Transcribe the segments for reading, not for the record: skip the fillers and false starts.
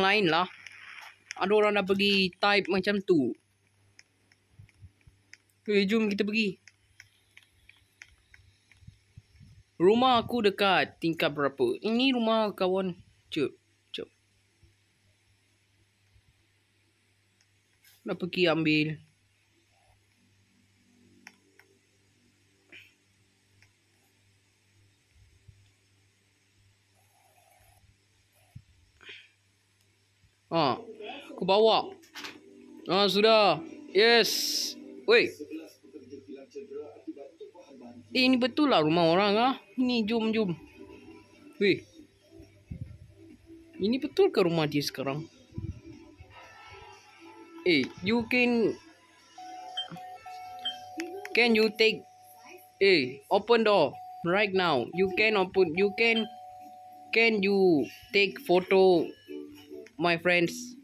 lain lah. Ada orang dah pergi type macam tu. Jom kita pergi. Rumah aku dekat tingkat berapa? Ini rumah kawan. Cep. Nak pergi ambil. Aku bawa. Sudah. Yes. Woi. Ini betul lah rumah orang . Ini jom. Weh. Ini betul ke rumah dia sekarang? You can you take open door right now. You can open. Can you take photo my friends?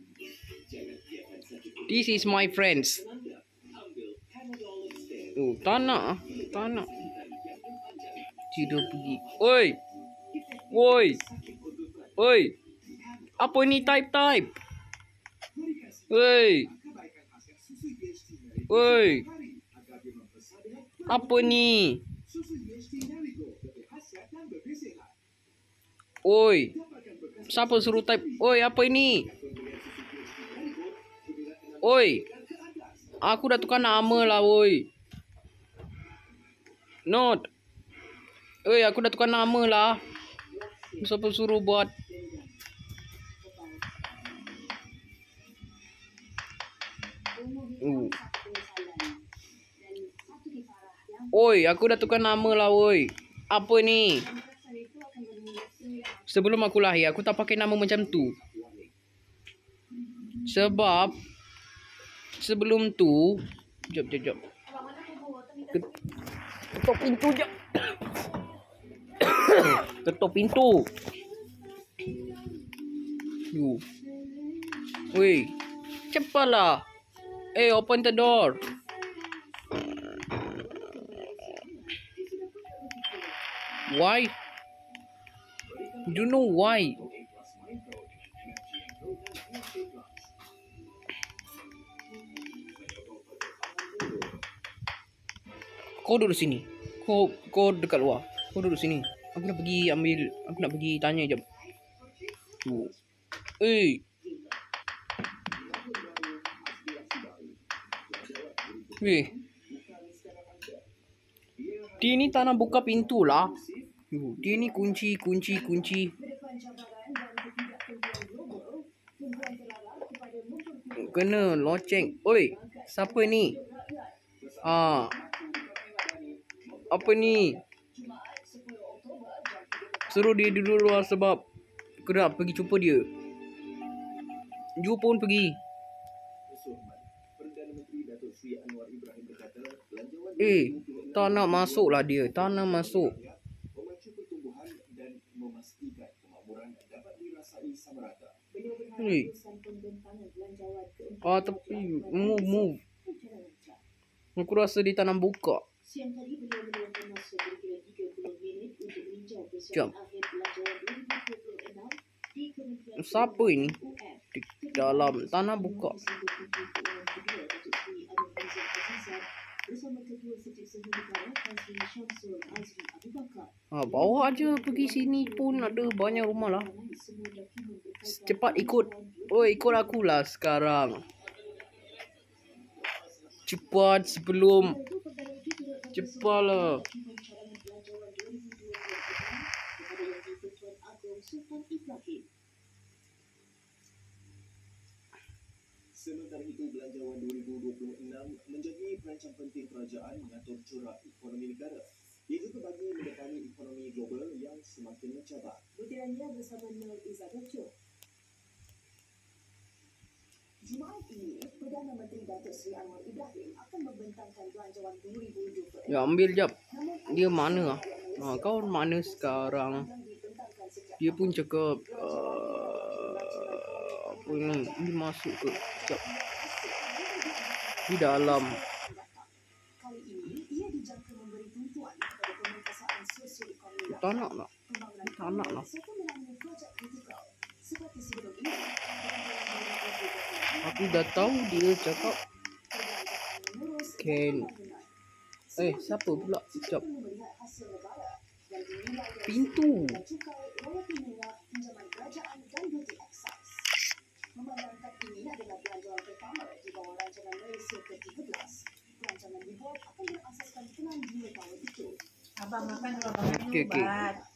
This is my friends. Tak nak. Tidak pergi. Oi. Apa ni type? Oi. Apa ni? Oi. Siapa suruh type? Oi, apa ini? Oi. Aku dah tukar nama lah, oi. Not. Oi, aku dah tukar nama lah. Siapa suruh buat? Oi, aku dah tukar nama lah, oi. Apa ni? Sebelum aku lahir, aku tak pakai nama macam tu. Sebab sebelum tu, jap. Ketuk pintu je. Ketuk pintu. Weh, cepatlah. Open the door. Why? You know why? Kau duduk sini. Kau dekat luar. Kau duduk sini. Aku nak pergi ambil. Aku nak pergi tanya jap. Weh. Dia ni tak nak buka pintu lah. Dia ni kunci. Kena loceng. Oi, siapa ni? Apa ni? Suruh dia duduk luar sebab aku nak pergi jumpa dia. You pun pergi. Tak nak masuk lah dia. Tak nak masuk. Tapi move. Aku rasa dia tak nak buka. Jom. Siapa ini? Di dalam tanah buka. Bawa aja pergi sini pun ada banyak rumah lah. Cepat ikut. Ikut aku lah sekarang. Cepat sebelum. Cepatlah. Sementara itu, Belanjawan 2026 menjadi perancang penting kerajaan mengatur corak ekonomi negara. Ia juga bagi mendekani ekonomi global yang semakin mencabar. Butirannya bersama Nur Izzatuddin. Jumaat ini, Perdana Menteri Datuk Seri Anwar Ibrahim akan membentangkan Belanjawan 2026. Ya, ambil jap. Dia mana? Kau mana sekarang? Dia pun cakap apa ni? Dia masuk ke? Jap. Di dalam. Kali ini, ia dijangka memberi tuntuan kepada pemeriksaan sosioekonomi. Tak nak lah. Serta melalui projek kritikal. Seperti sebelum ini, Aku dah tahu dia cakap can. Siapa pula? Sekejap. Pintu. Memandangkan ini adalah belanjawan pertama di bawah rancangan Malaysia ke-13. Rancangan dibuat akan berasaskan pelan 2 tahun itu. Abang makan dulu, abang minum Okey. ubat.